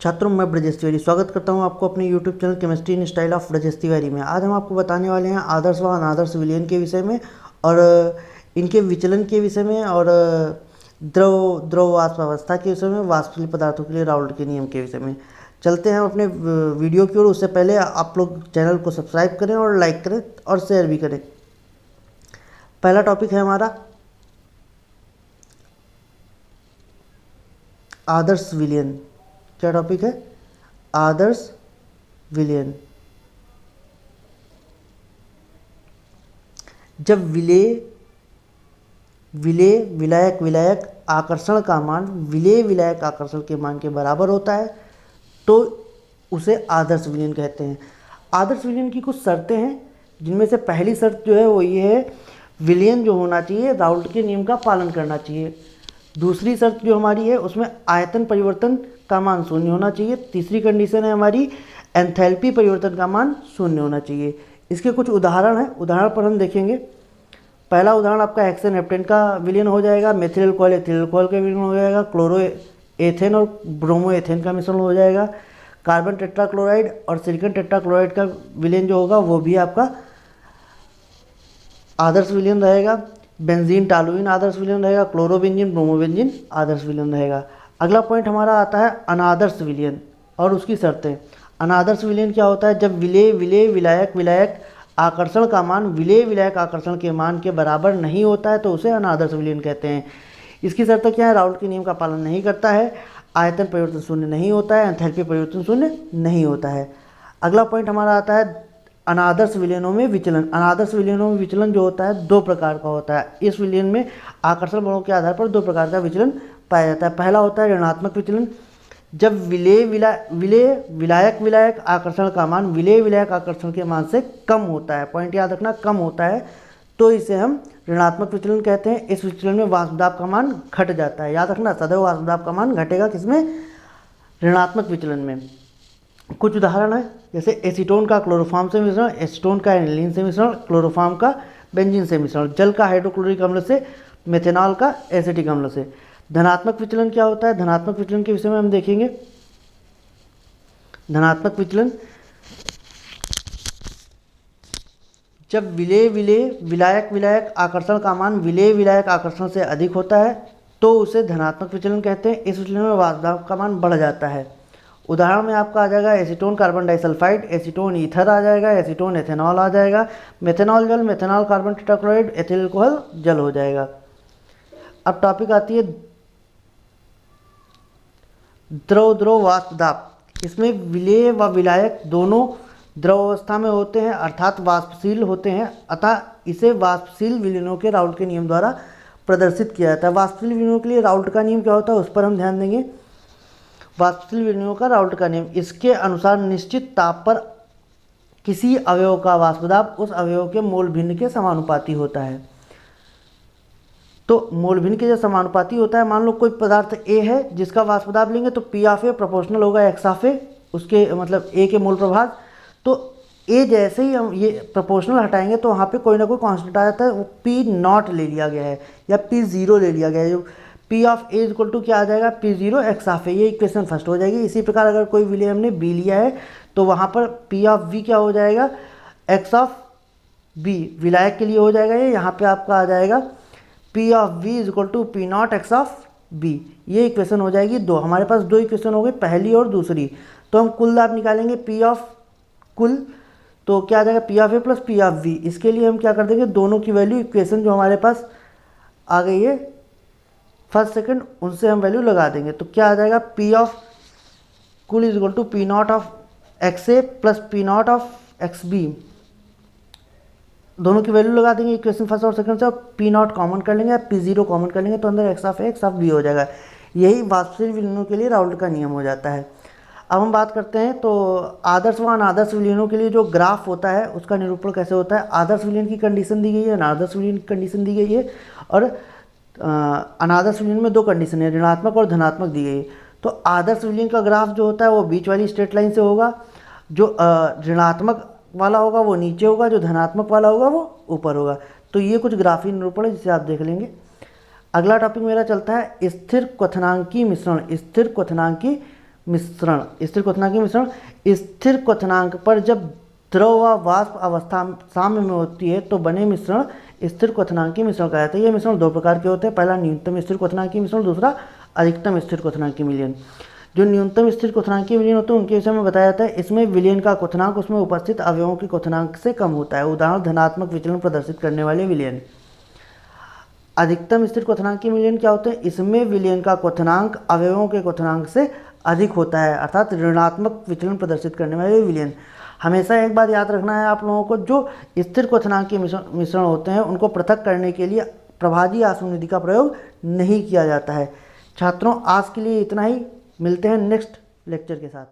छात्रों, मैं ब्रजेश तिवारी स्वागत करता हूं आपको अपने YouTube channel chemistry in style of Brajesh Tiwari में। आज हम आपको बताने वाले हैं आदर्श व अनादर्श विलयन के विषय में और इनके विचलन के विषय में और द्रव वाष्प अवस्था के विषय में, वाष्पशील पदार्थों के लिए राउल्ट के नियम के विषय में। चलते हैं अपने वीडियो की ओर। उससे पहले आप लोग चैनल को सब्सक्राइब करें और लाइक करें और शेयर भी करें। पहला टॉपिक है हमारा आदर्श विलयन। क्या टॉपिक है? आदर्श विलयन। जब विलायक विलायक आकर्षण का मान विलेय विलायक आकर्षण के मान के बराबर होता है तो उसे आदर्श विलयन कहते हैं। आदर्श विलयन की कुछ शर्तें हैं, जिनमें से पहली शर्त जो है वो ये है, विलयन जो होना चाहिए राउल्ट के नियम का पालन करना चाहिए। दूसरी शर्त जो हमारी है उसमें आयतन परिवर्तन का मान शून्य होना चाहिए। तीसरी कंडीशन है हमारी एंथैल्पी परिवर्तन का मान शून्य होना चाहिए। इसके कुछ उदाहरण हैं, उदाहरण पर हम देखेंगे। पहला उदाहरण आपका हेक्सेन हेप्टेन का विलयन हो जाएगा, मेथिल अल्कोहल एथिल अल्कोहल का विलयन हो जाएगा, क्लोरो एथेन और ब्रोमो एथेन का मिश्रण हो जाएगा, कार्बन टेट्राक्लोराइड और सिलिकॉन टेट्राक्लोराइड का विलयन जो होगा वो भी आपका आदर्श विलयन रहेगा। बेंजीन टालुइन आदर्श विलयन रहेगा, क्लोरोबेंजीन ब्रोमोबेंजीन आदर्श विलयन रहेगा। अगला पॉइंट हमारा आता है अनादर्श विलयन और उसकी शर्तें। अनादर्श विलयन क्या होता है? जब विलेय विलायक विलायक आकर्षण का मान विलेय विलायक आकर्षण के मान के बराबर नहीं होता है तो उसे अनादर्श विलयन कहते हैं। इसकी शर्तें क्या है? राउल्ट के नियम का पालन नहीं करता है, आयतन परिवर्तन शून्य नहीं होता है, एंथैल्पी परिवर्तन शून्य नहीं होता है। अगला पॉइंट हमारा आता है अनादर्श विलयनों में विचलन। अनादर्श विलयनों में विचलन जो होता है दो प्रकार का होता है। इस विलयन में आकर्षण बलों के आधार पर दो प्रकार का विचलन पाया जाता है। पहला होता है ऋणात्मक विचलन। जब विलेय विलायक विलायक आकर्षण का मान विलेय विलायक आकर्षण के मान से कम होता है, पॉइंट याद रखना, कम होता है, तो इसे हम ऋणात्मक विचलन कहते हैं। इस विचलन में वाष्प दाब का मान घट जाता है। याद रखना, सदैव वाष्प दाब का मान घटेगा किसमें? ऋणात्मक विचलन में। कुछ उदाहरण है, जैसे एसीटोन का क्लोरोफॉर्म से मिश्रण, एसीटोन का एनिलीन से मिश्रण, क्लोरोफॉर्म का बेंजीन से मिश्रण, जल का हाइड्रोक्लोरिक अम्ल से, मेथेनॉल का एसिटिक अम्ल से। धनात्मक विचलन क्या होता है? धनात्मक विचलन के विषय में हम देखेंगे। धनात्मक विचलन जब विलेय विलायक विलायक आकर्षण का मान विलेय विलायक आकर्षण से अधिक होता है तो उसे धनात्मक विचलन कहते हैं। इस विचलन में वाष्प दाब का मान बढ़ जाता है। उदाहरण में आपका आ जाएगा acetone carbon disulphide, acetone ether आ जाएगा, एसीटोन एथेनॉल आ जाएगा, मेथेनॉल जल, methanol carbon tetrachloride, ethyl alcohol जल हो जाएगा। अब टॉपिक आती है द्रव वाष्प दाब। इसमें विलेय व विलायक दोनों द्रव अवस्था में होते हैं, अर्थात वाष्पशील होते हैं, अतः इसे वाष्पशील विलयनों के राउल्ट के नियम द्वारा प्रदर्शित किया जाता है। वाष्पशील विलयनों के लिए राउल्ट का नियम क्या होता है उस पर हम ध्यान देंगे। वाष्पशील विलयनों का राउल्ट का नियम, इसके अनुसार निश्चित ताप पर किसी अवयव का वाष्प दाब उस अवयव के मोल भिन्न के समानुपाती होता है। तो मोल भिन्न के जो समानुपाती होता है, मान लो कोई पदार्थ ए है जिसका वाष्प दाब लेंगे तो पी ऑफ ए प्रोपोर्शनल होगा एक्स ऑफ ए, उसके मतलब ए के मोल प्रभाव। तो ए जैसे ही हम ये प्रोपोर्शनल हटाएंगे तो वहाँ पे कोई ना कोई कांस्टेंट आ जाता है, वो पी नॉट ले लिया गया है या पी जीरो ले लिया गया है। जो P of A equal to क्या आ जाएगा? P zero X of A, ये इक्वेशन फर्स्ट हो जाएगी। इसी प्रकार अगर कोई विलय हमने बी लिया है तो वहाँ पर पी ऑफ वी क्या हो जाएगा? एक्स ऑफ बी विलायक के लिए हो जाएगा ये। यहाँ पे आपका आ जाएगा P of V is equal to P naught X of B. ये इक्वेशन हो जाएगी दो। हमारे पास दो इक्वेशन हो गई, पहली और दूसरी। तो हम कुल दाब निकालेंगे पी ऑफ कुल, तो क्या आ जाएगा? P of A plus P of V. इसके लिए हम क्या कर देंगे, दोनों की वैल्यू इक्वेशन जो हमारे पास आ गई है फर्स्ट सेकंड, उनसे हम वैल्यू लगा देंगे। तो क्या आ जाएगा? पी ऑफ कुल is equal to P naught of X A plus P naught of X B. दोनों की वैल्यू लगा देंगे इक्वेशन फर्स्ट और सेकंड से, और पी नॉट कॉमन कर लेंगे, पी जीरो कॉमन कर लेंगे, तो अंदर X of A X of B हो जाएगा। यही वाष्पशील विलयनों के लिए राउल्ट का नियम हो जाता है। अब हम बात करते हैं तो आदर्श व अनादर्श विलयनों के लिए जो ग्राफ होता है उसका निरूपण कैसे होता है। आदर्श विलयन की कंडीशन दी गई है, अनादर्श विलयन की कंडीशन दी गई है, और अनादर्श विलयन में दो कंडीशन है, ऋणात्मक और धनात्मक दी गई है। तो आदर्श विलयन का ग्राफ जो होता है वो बीच वाली स्ट्रेट लाइन से होगा, जो ऋणात्मक वाला होगा वो नीचे होगा, जो धनात्मक वाला होगा वो ऊपर होगा। तो ये कुछ ग्राफीय निरूपण है जिसे आप देख लेंगे। अगला टॉपिक मेरा चलता है स्थिर क्वथनांकी मिश्रण। स्थिर क्वथनांकी मिश्रण, स्थिर क्वथनांक मिश्रण, स्थिर क्वथनांक पर जब द्रव व वाष्प अवस्था साम्य में होती है तो बने मिश्रण स्थिर क्वथनांक मिश्रण कहा जाता है। ये मिश्रण दो प्रकार के होते हैं, पहला न्यूनतम स्थिर क्वथनांक मिश्रण, दूसरा अधिकतम स्थिर क्वथनांक विलयन। जो न्यूनतम स्थिर क्वथनांक विलयन होते हैं उनके विषय में बताया जाता है, इसमें विलयन का क्वथनांक उसमें उपस्थित अवयवों के क्वथनांक से कम होता है। उदाहरण धनात्मक विचलन प्रदर्शित करने वाले विलयन। अधिकतम स्थिर क्वथनांक विलयन क्या होते हैं, इसमें विलयन का क्वथनांक अवयवों के क्वथनांक से अधिक होता है, अर्थात ऋणात्मक विचलन प्रदर्शित करने वाले विलयन। हमेशा एक बात याद रखना है आप लोगों को, जो स्थिर क्वथनांक के मिश्रण होते हैं उनको पृथक करने के लिए प्रभाजी आसुनिधि का प्रयोग नहीं किया जाता है। छात्रों आज के लिए इतना ही, मिलते हैं नेक्स्ट लेक्चर के साथ।